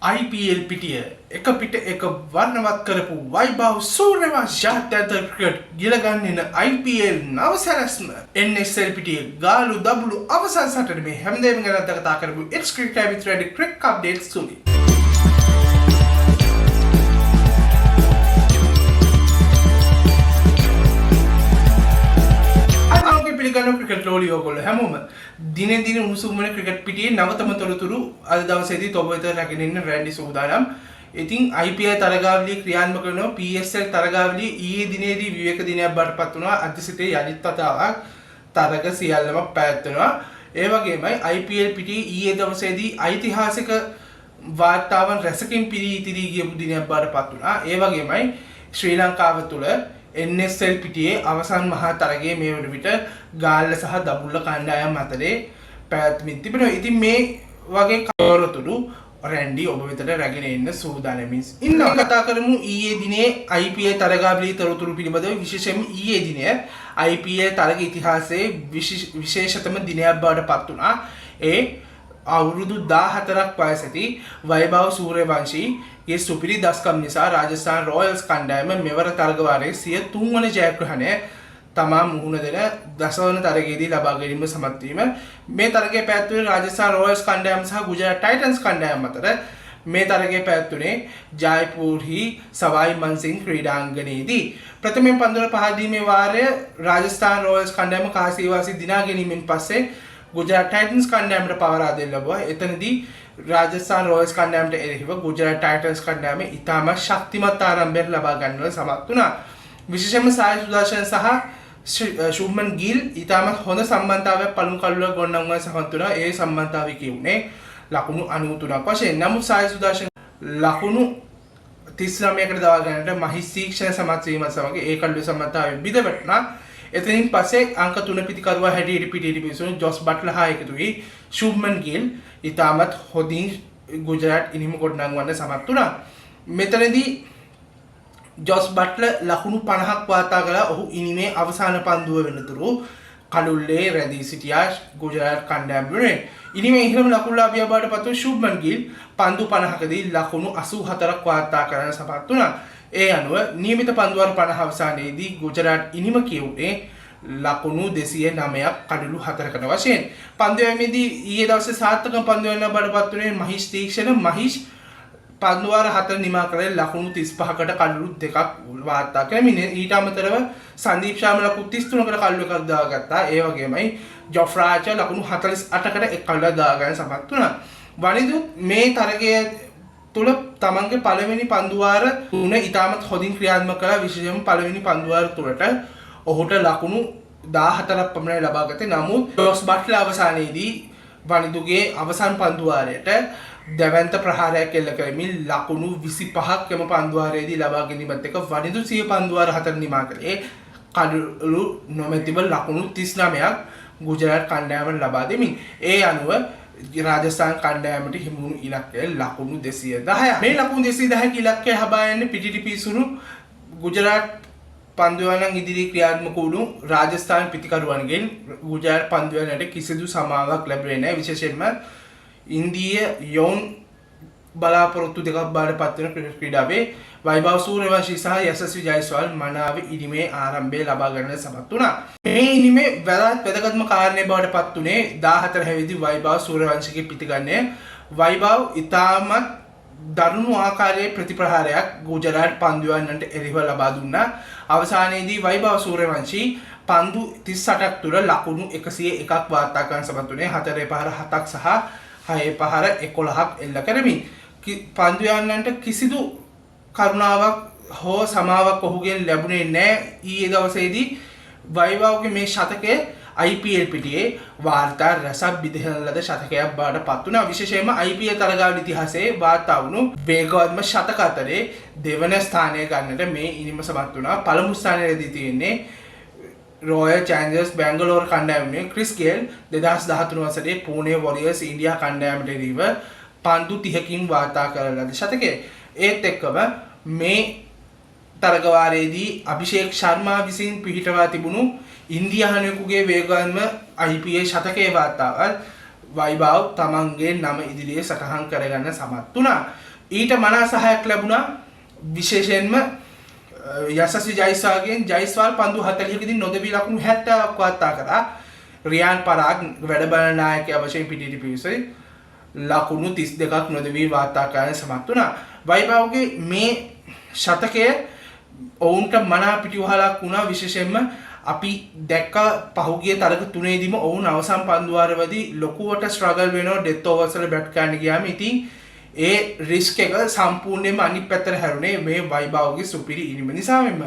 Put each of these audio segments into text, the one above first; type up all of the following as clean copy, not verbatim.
IPL පිටිය එක පිට එක වර්ණවත් කරපු වෛභව සූර්යවංශ ජාත්‍යන්තර ක්‍රිකට් ගිලගන්න IPL නව සැරැස්ම NSL පිටියේ ගාලු දබුළු අවසන් සටනේ හැමදේම ගැන කතා කරමු. It's cricket time with ready cricket updates soon. පිළිගන්න ක්‍රිකට් ලෝලිය ඔයගොල්ලෝ හැමෝම දිනේ දින උණුසුම් වෙන ක්‍රිකට් පිටියේ නවතම තොරතුරු අද දවසේදී ඔබ වෙත රැගෙන ඉන්න රැන්ඩි සූදානම්. ඉතින් IPL තරගාවලිය ක්‍රියාත්මක කරන PSL තරගාවලිය ඊයේ දිනේදී විවේක දිනයක් බවට පත් වුණා. අද සිටේ යලිත් වතාවක් තරග සියල්ලම පැවැත්වෙනවා. ඒ වගේමයි IPL පිටියේ ඊයේ දවසේදී ඓතිහාසික වාර්තාවන් රැසකින් පිරී ඉතිරී ගියපු දිනයක් බවට පත් වුණා. ඒ වගේමයි ශ්‍රී ලංකාව තුළ NSL පිටියේ අවසන් මහා තරගයේ මේ වන විට ගාල්ල සහ දබුල්ල කණ්ඩායම් අතරේ පැවැත්මින් තිබෙනවා. ඉතින් මේ වගේ කවරතුළු රැන්ඩි ඔබ වෙතට රැගෙන එන්න සූදානමින් ඉන්නවා. කතා කරමු ඊයේ දිනේ IPL තරගාවලියේ තොරතුරු පිළිබඳව. විශේෂයෙන්ම ඊයේ දිනය IPL තරග ඉතිහාසයේ විශේෂතම දිනයක් බවට පත් වුණා. ඒ අවුරුදු 14ක් වයස ඇති වෛභව සූර්යවංශීගේ සුපිරි දස්කම් නිසා රාජස්ථාන් රොයල්ස් කණ්ඩායම මෙවර තරග වාරයේ සිය 3 වන ජයග්‍රහණය තමා මුහුණ දෙන දසවන තරගයේදී ලබා ගැනීම සමත් වීම. මේ තරගය පැවැත්වුණේ රාජස්ථාන් රොයල්ස් කණ්ඩායම සහ ගුජරාට් ටයිටන්ස් කණ්ඩායම් අතර. මේ තරගය පැවැත්වුණේ ජයපුර්හි සවායි මන්සිං ක්‍රීඩාංගණයේදී. ප්‍රථමයෙන් පන්දුවල පහර දීමේ වාරය රාජස්ථාන් රොයල්ස් කණ්ඩායම කාසිවාසී දිනා ගැනීමෙන් පස්සේ ගුජරාට් ටයිටන්ස් කණ්ඩායමට පවරා දෙන්න ලැබුවා. එතනදී රාජස්ථාන් රොයල්ස් කණ්ඩායමට එරෙහිව ගුජරාට් ටයිටන්ස් කණ්ඩායම ඉතාමත් ශක්තිමත් ආරම්භයක් ලබා ගන්නට සමත් වුණා. විශේෂයෙන්ම සායි සුදර්ශන සහ ශුභ්මන් ගිල් ඉතාමත් හොඳ සම්බන්ධතාවයක් පළමු කළුවල ගොඩනංවන්න සමත් වුණා. ඒ සම්බන්ධතාවය කියුනේ ලකුණු 93ක් වශයෙන්. නමුත් සායි සුදර්ශන ලකුණු 39කට දවා ගන්නට මහිස් තීක්ෂණ සමත් වීමත් සමග ඒ කළුවේ සම්බන්ධතාවය බිඳ වැටුණා. එතනින් පස්සේ අංක 3 පිටිකරුවා හැටියට පිටියට පිවිසුණු ජොස් බට්ලර් හා එකතු වී ශුභ්මන් ගිල් ඉතාමත් හොඳින් ගුජරාට් ඉනිම ගොඩනංවන්න සමත් වුණා. මෙතනදී ජොස් බට්ලර් ලකුණු 50ක් වාර්තා කළා. ඔහු ඉනිමේ අවසාන පන්දුව වෙනතුරු කළුල්ලේ රැඳී සිටියා ගුජරාට් කණ්ඩායම වෙනුවෙන්. ඉනිමේ ඉහළම ලකුණු ලාභියා බවට පත් වූ ශුභ්මන් ගිල් පන්දු 50කදී ලකුණු 84ක් වාර්තා කරන්න සමත් වුණා. ඒ අනුව නියමිත පන්දුවර 50 අවසානයේදී ගුජරාට් ඉනිම කියුනේ ලකුණු 209ක් කඩලු 4කට වශයෙන්. පන්දුවේදී ඊයේ දවසේ සාර්ථක පන්දුවෙන්න බඩපත් වුණේ මහිස් තීක්ෂණ. මහිස් පන්දුවර 4 නිමා කරලා ලකුණු 35කට කඩලු 2ක් වාර්තා කරමින් ඊට අමතරව සංදීප් ශාම ලකුණු 33කට කඩලු එකක් දාගත්තා. ඒ වගේමයි ජොෆ්රාච් ලකුණු 48කට එක් කඩලු දාගන්න සමත් වුණා. වනිදු මේ තරගයේ තුල තමන්ගේ පළවෙනි පන්දුවාර තුන ඉතාමත් හොඳින් ක්‍රියාත්මක කළා. විශේෂයෙන්ම පළවෙනි පන්දුවාර තුලට ඔහුට ලකුණු 14ක් පමණ ලබා ගත්තේ. නමුත් ජොස් බට්ලර් අවසානයේදී වනිදුගේ අවසන් පන්දුවාරයට දැවැන්ත ප්‍රහාරයක් එල්ල කරමින් ලකුණු 25ක් එම පන්දුවාරයේදී ලබා ගැනීමත් එක්ක වනිදු සිය පන්දුවාර 4 නිමා කළේ කඩලු නොමැතිව ලකුණු 39ක් ගුජරාට් කණ්ඩායමට ලබා දෙමින්. ඒ අනුව රාජස්ථාන් කණ්ඩායමට හිමුණු ඉලක්කය ලකුණු 210. මේ ලකුණු 210 ඉලක්කය හබා යන්නේ පිටිට පිසුණු ගුජරාට් පන්දුවලන් ඉදිරි ක්‍රියාත්මක වුණු රාජස්ථාන් පිටිකරුවන්ගෙන් ගුජරාට් පන්දුවලට කිසිදු සමාවක් ලැබුණේ නැහැ. විශේෂයෙන්ම ඉන්දීය යෝන් බලාපොරොත්තු දෙකක් බාට පත් වෙන ක්‍රීඩාවේ වෛභව සූර්යවංශී සහ යශස්වි ජයස්වාල් මනාව ඉනිමේ ආරම්භය ලබා ගන්න සමත් වුණා. මේ ඉනිමේ වැදගත්ම කාරණේ බවට පත් උනේ 14 හැවිරිදි වෛභව සූර්යවංශීගේ පිටිගන්නේ. වෛභව ඉතාමත් දරුණු ආකාරයේ ප්‍රතිප්‍රහාරයක් ගුජරාට් පන්දුවන්නට එරෙහිව ලබා දුන්නා. අවසානයේදී වෛභව සූර්යවංශී පන්දු 38ක් තුළ ලකුණු 101ක් වාර්තා කරන්න සමත් වුණේ. 4 පහර 7ක් සහ 6 පහර 11ක් එල්ල කරමින් පන්දුවන්නන්ට කිසිදු කරුණාවක් හෝ සමාවක් ඔහුගෙන් ලැබුණේ නැහැ. ඊයේ දවසේදී වෛභවගේ මේ ශතකය IPL පිටියේ වාර්තා රසක් බිඳහන ලද ශතකයක් බවට පත් වුණා. විශේෂයෙන්ම IPL තරගාවලි ඉතිහාසයේ වාර්තා වුණු වේගවත්ම ශතක අතරේ දෙවන ස්ථානය ගන්නට මේ ඉනිම සමත් වුණා. පළමු ස්ථානයේදී තියෙන්නේ රොයල් චැලෙන්ජර්ස් බැංගලෝර කණ්ඩායමේ ක්‍රිස් ගේල් 2013 වසරේ පූනේ වොරියර්ස් ඉන්දියා කණ්ඩායමට එරෙහිව පන්දු 30කින් වාර්තා කරන ලද ශතකය. ඒත් එක්කම මේ තරගවාරයේදී අභිෂේක් ශර්මා විසින් පිහිටවා තිබුණු ඉන්දියානුවෙකුගේ වේගවත්ම IPL ශතකයේ වාර්තාවල් වෛභව තමන්ගේ නම ඉදිරියේ සටහන් කරගන්න සමත් වුණා. ඊට මනා සහායක් ලැබුණා විශේෂයෙන්ම යසස්වි ජයිස්වාල්ගෙන්. ජයිස්වාල් පන්දු 40කදී නොදවි ලකුණු 70ක් වාර්තා කරා. රියාන් පරාග් වැඩ බලන නායකයා වශයෙන් පිටිට පිවිසෙයි ලකුණු 32ක් නොදවි වාර්තා කරන්න සමත් වුණා. වයිභවගේ මේ ශතකය ඔවුන්ට මනා පිටිවහලක් වුණා. විශේෂයෙන්ම අපි දැක්ක පහුගිය තරග තුනේදීම ඔවුන් අවසන් පන්දුවාරවලදී ලොකුවට ස්ට්‍රගල් වෙනවා ඩෙත් ඕවර්ස් වල බැට් කරන්න ගියාම. ඉතින් ඒ රිස්ක් එක සම්පූර්ණයෙන්ම අනිත් පැත්තට හැරුණේ මේ වයිභවගේ සුපිරි ඉනිම නිසාවෙන්ම.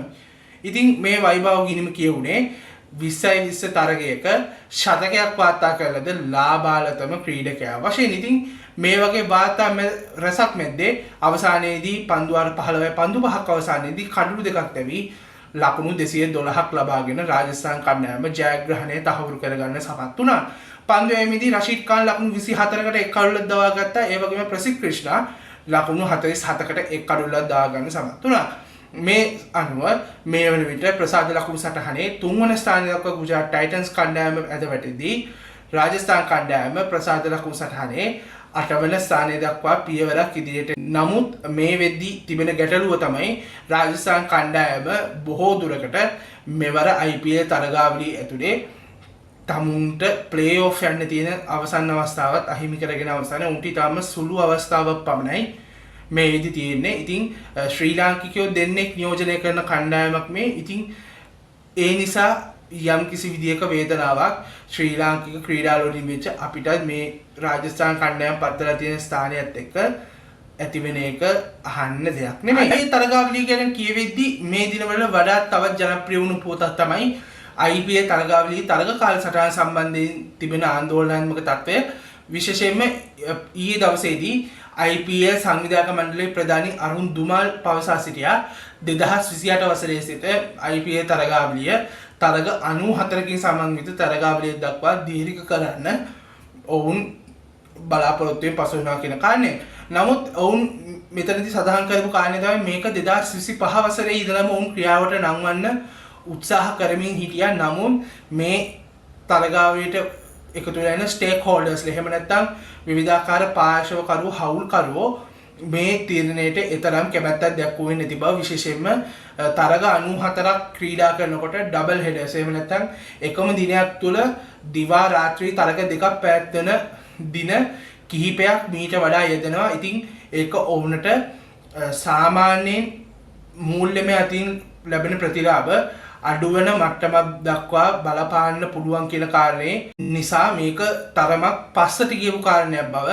ඉතින් මේ වයිභවගේ ඉනිම කියුනේ 20-20 තරගයක ශතකයක් වාර්තා කළද ලාබාලතම ක්‍රීඩකයා වශයෙන්. ඉතින් මේ වගේ වාර්තා රසක් මැද්දේ අවසානයේදී පන්දුවාර 15 පන්දු 5ක් අවසානයේදී කඩළු දෙකක් දැවි ලකුණු 212ක් ලබාගෙන රාජස්ථාන් කණ්ඩායම ජයග්‍රහණය තහවුරු කරගන්න සමත් වුණා. පන්දුවේමේදී රෂීද් ખાન ලකුණු 24කට එක් කඩුල්ලක් දවා ගත්තා. ඒ වගේම ප්‍රසිද්ධ ක්‍රිෂ්ණා ලකුණු 47කට එක් කඩුල්ලක් දවා ගන්න සමත් වුණා. මේ අනුව මේ වන විට ප්‍රසාද ලකුණු සටහනේ 3 වන ස්ථානය දක්වා ගුජරාට් ටයිටන්ස් කණ්ඩායම ඇද වැටෙද්දී රාජස්ථාන් කණ්ඩායම ප්‍රසාද ලකුණු සටහනේ 8 වන ස්ථානය දක්වා පියවරක් ඉදිරියට. නමුත් මේ වෙද්දී තිබෙන ගැටලුව තමයි රාජස්ථාන් කණ්ඩායම බොහෝ දුරකට මෙවර IPL තරගාවලිය ඇතුලේ තමුන්ට ප්ලේ ඔෆ් යන්න තියෙන අවසන් අවස්ථාවත් අහිමි කරගෙන අවසානයේ උන්ට තාම සුළු අවස්ථාවක් පමණයි මේ වෙද්දී තියෙන්නේ. ඉතින් ශ්‍රී ලාංකිකයෝ දෙන්නෙක් නියෝජනය කරන කණ්ඩායමක් මේ. ඉතින් ඒ නිසා යම් කිසි විදියක වේදනාවක් ශ්‍රී ලාංකික ක්‍රීඩාවලින් වෙච්ච අපිට මේ රාජස්ථාන කණ්ඩායම පත්වලා තියෙන ස්ථානයත් එක්ක ඇතිවෙන එක අහන්න දෙයක් නෙමෙයි. මේ තරගාවලිය ගැන කියවෙද්දී මේ දිනවල වඩාත් තවත් ජනප්‍රිය වුණු පොතක් තමයි IPL තරගාවලියේ තරග කාලසටහන සම්බන්ධයෙන් තිබෙන ආందోලනාත්මක තත්ත්වය. විශේෂයෙන්ම ඊයේ දවසේදී IPL සංවිධායක මණ්ඩලයේ ප්‍රධානී අරුන් දුමාල් පවසා සිටියා 2028 වසරේ සිට IPL තරගාවලිය තරග 94කින් සමන්විත තරගාවලිය දක්වා දීර්ඝ කරන්න ඔවුන් බලාපොරොත්තු වෙන පසු වෙනවා කියන කාරණය. නමුත් ඔවුන් මෙතනදී සඳහන් කරපු කාරණේ තමයි මේක 2025 වසරේ ඉඳලම ඔවුන් ක්‍රියාවට නංවන්න උත්සාහ කරමින් හිටියා. නමුත් මේ තරගාවලියට එකතු වෙලා ඉන්න ස්ටේක් හෝල්ඩර්ස්ලා එහෙම නැත්නම් විවිධාකාර පාර්ශවකරු හවුල්කරුවෝ මේ තීරණයට එතරම් කැමැත්තක් දක්වන්නේ නැති බව. විශේෂයෙන්ම තරග 94ක් ක්‍රීඩා කරනකොට ඩබල් හෙඩර්ස් එහෙම නැත්නම් එකම දිනයක් තුල දිවා රාත්‍රී තරග දෙකක් පැවැත්වෙන දින කිහිපයක් මීට වඩා යෙදෙනවා. ඉතින් ඒක ඔවුන්ට සාමාන්‍යයෙන් මූල්‍යමය අතින් ලැබෙන ප්‍රතිලාභ අඩුවන මට්ටමක් දක්වා බලපාන්න පුළුවන් කියන කාරණේ නිසා මේක තරමක් පස්සට ගියපු කාරණයක් බව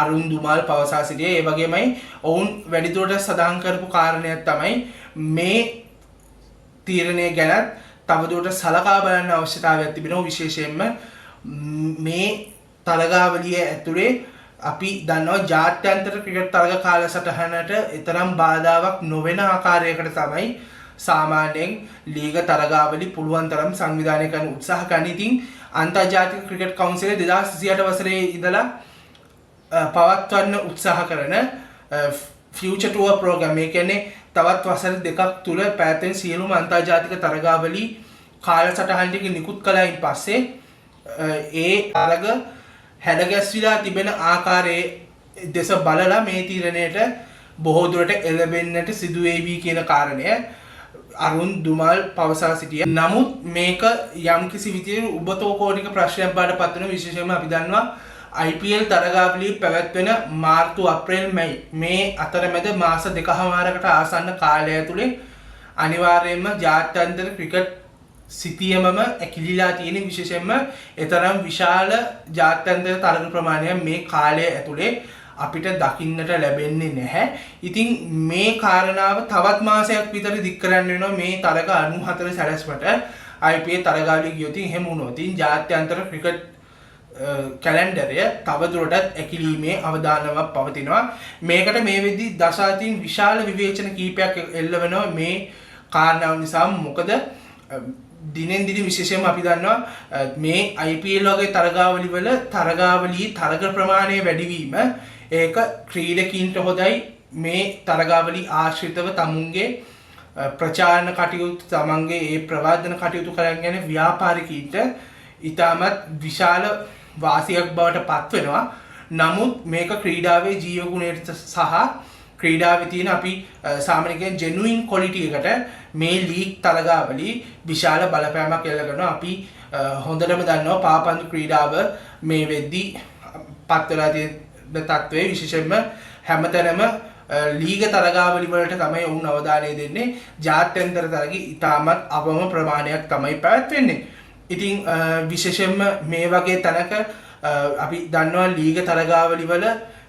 අරුන් දුමාල් පවසා සිටියේ. ඒ වගේමයි ඔවුන් වැඩිදුරටත් සඳහන් කරපු කාරණයක් තමයි මේ තීරණය ගැන තවදුරටත් සලකා බලන්න අවශ්‍යතාවයක් තිබෙනවා. විශේෂයෙන්ම මේ තරගාවලිය ඇතුලේ අපි දන්නවා ජාත්‍යන්තර ක්‍රිකට් තරග කාලසටහනට එතරම් බාධාවක් නොවන ආකාරයකට තමයි සාමාන්‍යයෙන් ලීග තරගාවලි පුළුවන් තරම් සංවිධානය කරන්න උත්සාහ කරන. ඉතින් අන්තර්ජාතික ක්‍රිකට් කවුන්සිලය 2028 වසරේ ඉඳලා පවත්වන්න උත්සාහ කරන ෆියුචර් ටුවර් ප්‍රෝග්‍රෑම්, ඒ කියන්නේ තවත් වසර දෙකක් තුල පැවැත්වෙන සියලුම අන්තර්ජාතික තරගාවලි කාලසටහන් ටික නිකුත් කළායින් පස්සේ ඒ තරග හැඩගැස්විලා තිබෙන ආකාරයේ දෙස බලලා මේ තීරණයට බොහෝ දුරට එළඹෙන්නට සිදු වේවි කියන කාරණය අරුන් දුමාල් පවසා සිටියා. නමුත් මේක යම්කිසි විදිහේ උබතෝකෝණික ප්‍රශ්නයක් බවට පත් වෙන. විශේෂයෙන්ම අපි දන්නවා IPL තරගාවලිය පැවැත්වෙන මාර්තු අප්‍රේල් මේ අතරමැද මාස දෙකමාරකට ආසන්න කාලය ඇතුලේ අනිවාර්යයෙන්ම ජාත්‍යන්තර ක්‍රිකට් සිතියමම ඇකිලිලා තියෙන. විශේෂයෙන්ම එතරම් විශාල ජාත්‍යන්තර තරග ප්‍රමාණයක් මේ කාලය ඇතුලේ අපිට දකින්නට ලැබෙන්නේ නැහැ. ඉතින් මේ කාරණාව තවත් මාසයක් විතර දික් කරන්න වෙනවා මේ තරග 94 සැලැස්මට IPL තරගාවලිය ගියොත්. එහෙම වුණොත් ජාත්‍යන්තර ක්‍රිකට් කැලෙන්ඩරය තවදුරටත් ඇකිලීමේ අවධානමක් පවතිනවා. මේකට මේ වෙද්දී දශාතින් විශාල විවේචන කීපයක් එල්ල වෙනවා මේ කාරණාව නිසා. මොකද දිනෙන් දින විශේෂයෙන්ම අපි දන්නවා මේ IPL වගේ තරගාවලි වල තරග ප්‍රමාණය වැඩිවීම ඒක ක්‍රීඩකීන්ට හොඳයි. මේ තරගාවලි ආශ්‍රිතව තමුන්ගේ ප්‍රචාරණ කටයුතු තමන්ගේ ඒ ප්‍රවර්ධන කටයුතු කරගෙන ව්‍යාපාරිකීන්ට ඉතාමත් විශාල වාසියක් බවට පත් වෙනවා. නමුත් මේක ක්‍රීඩාවේ ජීව ගුණයට සහ ක්‍රීඩාවේ තියෙන අපි සාමාන්‍යයෙන් ජෙනුයින් ක්වොලිටි එකට මේ ලීග් තරගාවලි විශාල බලපෑමක් එල්ල කරනවා. අපි හොඳටම දන්නවා පාපන්දු ක්‍රීඩාව මේ වෙද්දී පත් වෙලා තියෙන තත්ත්වයේ විශේෂයෙන්ම හැමතැනම ලීග තරගාවලි වලට තමයි ඔවුන් අවධානය දෙන්නේ. ජාත්‍යන්තර තරගي ඉතාමත් අවම ප්‍රමාණයක් තමයි පැවැත්වෙන්නේ. ඉතින් විශේෂයෙන්ම මේ වගේ තැනක අපි දන්නවා ලීග තරගාවලි වල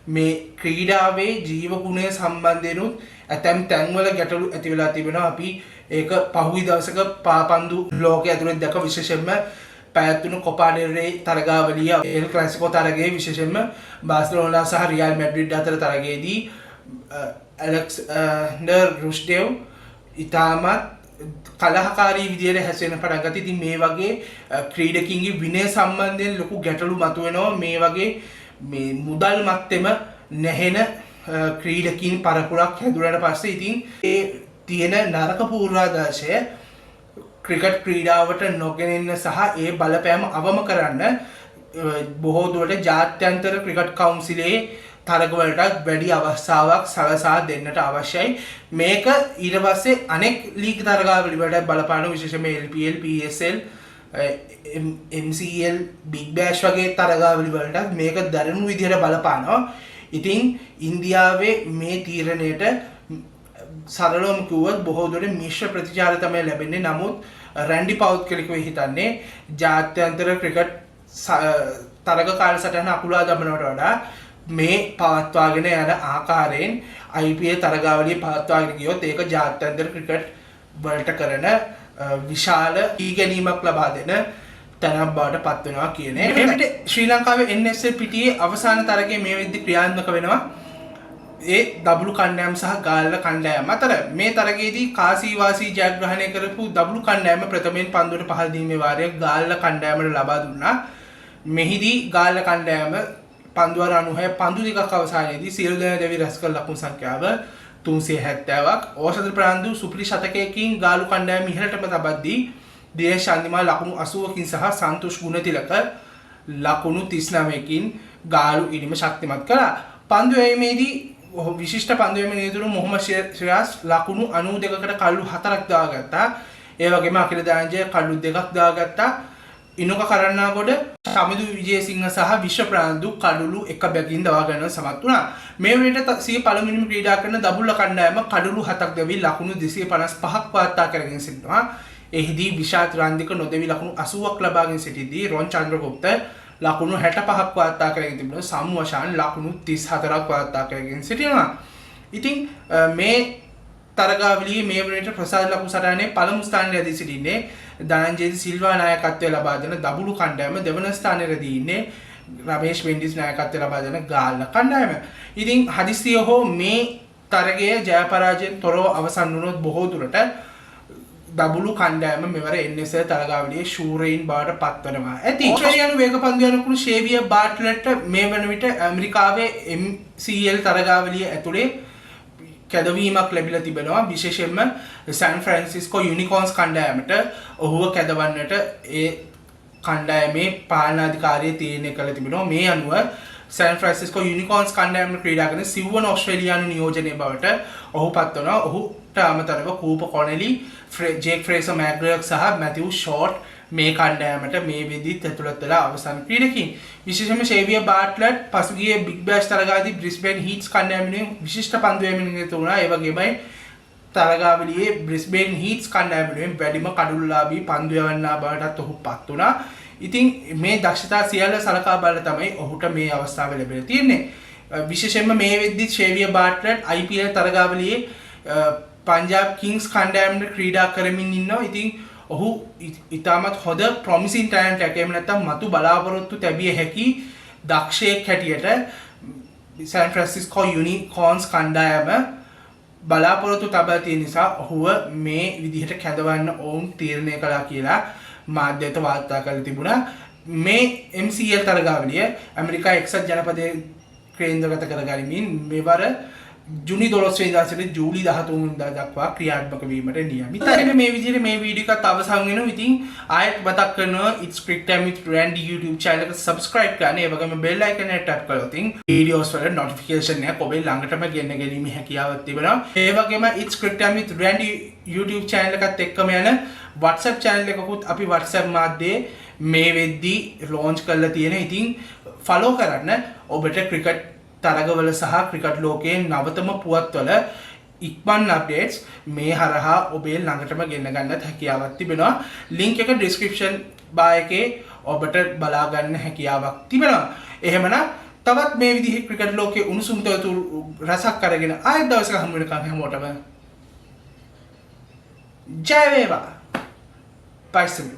මේ ක්‍රීඩාවේ ජීවගුණය සම්බන්ධයෙන්ුත් ඇතැම් තැන්වල ගැටලු ඇති වෙලා තිබෙනවා. අපි ඒක පහුගිය දවසක පාපන්දු ලෝකයේ ඇතුළත දැක විශේෂයෙන්ම පැවැත්වුණු කොපා ඩෙල් රේ තරගාවලිය එල් ක්ලාසිකෝ තරගයේ විශේෂයෙන්ම බාර්සෙලෝනා සහ රියල් මැඩ්රිඩ් අතර තරගයේදී ඇලෙක්සැන්ඩර් රුෂ්ඩෙව් ඉතාමත් කලහකාරී විදියට හැසිරෙන පටන් ගත්තා. ඉතින් මේ වගේ ක්‍රීඩකින්ගේ විනය සම්බන්ධයෙන් ලොකු ගැටලු මතුවෙනවා. මේ වගේ මේ මුදල් මත්තෙම නැහෙන ක්‍රීඩකින් පරපුරක් හැදුනට පස්සේ ඉතින් ඒ තියෙන නරක පූර්වාදර්ශය ක්‍රිකට් ක්‍රීඩාවට නොගෙනෙන්න සහ ඒ බලපෑම අවම කරන්න බොහෝ දුරට ජාත්‍යන්තර ක්‍රිකට් කවුන්සිලේ තරගවලට වැඩි අවස්ථාවක් සලසා දෙන්නට අවශ්‍යයි. මේක ඊට පස්සේ අනෙක් ලීග් තරගාවලි වලට බලපාන විශේෂයෙන්ම LPL, PSL, MCL, Big Bash වගේ තරගාවලි වලට මේක දරුණු විදිහට බලපානවා. ඉතින් ඉන්දියාවේ මේ තීරණයට සරලවම කිව්වොත් බොහෝ දුරට මිශ්‍ර ප්‍රතිචාර තමයි ලැබෙන්නේ. නමුත් රැන්ඩි පවුත්කලිකව හිතන්නේ ජාත්‍යන්තර ක්‍රිකට් තරග කාලසටහන අකුලා දමනවට වඩා මේ පවත්වාගෙන යන ආකාරයෙන් IPL තරගාවලිය පවත්වාගෙන ගියොත් ඒක ජාත්‍යන්තර ක්‍රිකට් වලට කරන විශාල ඊගැනීමක් ලබා දෙන තැනක් බවට පත් වෙනවා කියන එක. එවිට ශ්‍රී ලංකාවේ NSL පිටියේ අවසාන තරගයේ මේ වෙද්දි ක්‍රියාත්මක වෙනවා. ඒ දබළු කණ්ඩායම සහ ගාල්ල කණ්ඩායම අතර මේ තරගයේදී කාසී වාසී ජයග්‍රහණය කරපු දබළු කණ්ඩායම ප්‍රථමයෙන් පන්දුවට පහළ දීමේ වාරයක් ගාල්ල කණ්ඩායමට ලබා දුන්නා. මෙහිදී ගාල්ල කණ්ඩායම පන්දු වර 96 පන්දු දෙකක් අවසානයේදී සියලු දෙනා දෙවි රැස් කළ ලකුණු සංඛ්‍යාව 370ක් ඕසත ප්‍රාන්දු සුපිරි ශතකයකින් ගාලු කණ්ඩායම ඉහළටම තබද්දී දිනේෂ් චන්දිමාල් ලකුණු 80කින් සහ සන්තෝෂ් ගුණතිලක ලකුණු 39කින් ගාලු ඉනිම ශක්තිමත් කළා. පන්දු යැවීමේදී විශිෂ්ට පන්දු යැවීමේ නියුතුරු මොහොමඩ් ශිරාස් ලකුණු 92කට කල්ලු 4ක් දාගත්තා. ඒ වගේම අකිල දාංජය කල්ලු 2ක් දාගත්තා. ඉනුක කරන්නාගොඩ සමිදු විජේසිංහ සහ විශ්ව ප්‍රාන්දු කඩුළු 1 බැගින් දවා ගන්න සමත් වුණා. මේ වෙලට සිය පළමුවෙනිම ක්‍රීඩා කරන දබුල්ල කණ්ඩායම කඩුළු 7ක් දෙවි ලකුණු 255ක් වාර්තා කරගෙන සිටිනවා. එහිදී විශාත් රන්දික නොදෙවි ලකුණු 80ක් ලබාගෙන සිටිදී රොන් චන්ද්‍රගුප්ත ලකුණු 65ක් වාර්තා කරගෙන තිබුණා. සම්වශාන් ලකුණු 34ක් වාර්තා කරගෙන සිටිනවා. ඉතින් මේ තරගාවලියේ මේ වෙනට ප්‍රසාද ලකුණු සටහනේ පළමු ස්ථානයේ රැඳී සිටින්නේ ධනංජය සිල්වා නායකත්වය ලබා දෙන දබුළු කණ්ඩායම. දෙවන ස්ථානයේ රැඳී ඉන්නේ රමේෂ් මෙන්ඩිස් නායකත්වය ලබා දෙන ගාල්ල කණ්ඩායම. ඉතින් හදිස්සිය හෝ මේ තරගය ජය පරාජයෙන් තොරව අවසන් වුණොත් බොහෝ දුරට දබුළු කණ්ඩායම මෙවර NSL තරගාවලියේ ශූරයින් බවට පත්වනවා ඇති. ඕස්ට්‍රේලියානු වේගපන්දු යනකුළු ෂේවිය බාට්ලට් මේ වන විට ඇමරිකාවේ MCL තරගාවලිය ඇතුලේ කැදවීමක් ලැබිලා තිබෙනවා. විශේෂයෙන්ම සෑන් ෆ්‍රැන්සිස්කෝ යුනිකෝන්ස් කණ්ඩායමට ඔහුව කැදවන්නට ඒ කණ්ඩායමේ පාලනාධිකාරිය තීරණය කළ තිබෙනවා. මේ අනුව සෑන් ෆ්‍රැන්සිස්කෝ යුනිකෝන්ස් කණ්ඩායමට ක්‍රීඩා කරන සිව්වන ඕස්ට්‍රේලියානු නියෝජනය බවට ඔහු පත් වෙනවා. ඔහුට අමතරව කූප කොනෙලි, ජේක් ෆ්‍රේසර් මැග්‍රෙග් සහ මැතිව් ෂෝට් මේ කණ්ඩායමට මේ වෙද්දිත් ඇතුළත් වෙලා අවසන් ක්‍රීඩකින්. විශේෂයෙන්ම ෂේවිය බාට්ලට් පසුගිය බිග් බෑෂ් තරගාදී බ්‍රිස්බේන් හීට්ස් කණ්ඩායමෙන් විශිෂ්ට පන්දු යැමීමෙන් නිරත වුණා. ඒ වගේමයි තරගාවලියේ බ්‍රිස්බේන් හීට්ස් කණ්ඩායමෙන් වැඩිම කඩුල්ලාභී පන්දු යවන්නා බවටත් ඔහු පත් වුණා. ඉතින් මේ දක්ෂතා සියල්ල සලකා බලලා තමයි ඔහුට මේ අවස්ථාව ලැබිලා තියෙන්නේ. විශේෂයෙන්ම මේ වෙද්දි ෂේවිය බාට්ලට් IPL තරගාවලියේ පංජාබ් කිංස් කණ්ඩායමට ක්‍රීඩා කරමින් ඉන්නවා. ඉතින් ඔහු ඉතාමත් හොඳ ප්‍රොමිසින් ටැලන්ට් එකක්. එහෙම නැත්නම් මතු බලාපොරොත්තු තැබිය හැකි දක්ෂයෙක් හැටියට සෑන් ෆ්‍රැන්සිස්කෝ යුනිකෝන්ස් කණ්ඩායම බලාපොරොත්තු තබා තියෙන නිසා ඔහුව මේ විදිහට කැඳවන්න ඔවුන් තීරණය කළා කියලා මාධ්‍යයට වාර්තා කරලා තිබුණා. මේ MCL තරගාවලිය ඇමරිකා එක්සත් ජනපදයේ කේන්ද්‍රගත කරගනිමින් මෙවර ජුනි 12 වෙනිදා සිට ජූලි 13 වෙනිදා දක්වා ක්‍රියාත්මක වීමට නියමිතයි. මේ විදිහට මේ වීඩියෝ එකත් අවසන් වෙනවා. ඉතින් ආයෙත් මතක් කරනවා it's Crick Time with Randy YouTube channel එක subscribe කරන්න. ඒ වගේම bell icon එක tap කරලා තින් videos වල notification එක ඔබේ ළඟටම ගෙන ගැනීමේ හැකියාවක් තිබෙනවා. ඒ වගේම it's Crick Time with Randy YouTube channel එකත් එක්කම යන WhatsApp channel එකකුත් අපි WhatsApp මාධ්‍යයේ මේ වෙද්දී launch කරලා තියෙනවා. ඉතින් follow කරන්න. ඔබට cricket තරගවල සහ ක්‍රිකට් ලෝකයේ නවතම පුවත්වල ඉක්මන් අප්ඩේට්ස් මේ හරහා ඔබේ ළඟටම ගෙන්න ගන්නත් හැකියාවක් තිබෙනවා. ලින්ක් එක ඩිස්ක්‍රිප්ෂන් බාර් එකේ ඔබට බලා ගන්න හැකියාවක් තිබෙනවා. එහෙමනම් තවත් මේ විදිහේ ක්‍රිකට් ලෝකයේ උණුසුම් තොරතුරු රසක් අරගෙන ආයෙත් දවසක හමු වෙනකන් හැමෝටම ජය වේවා. පයිසම්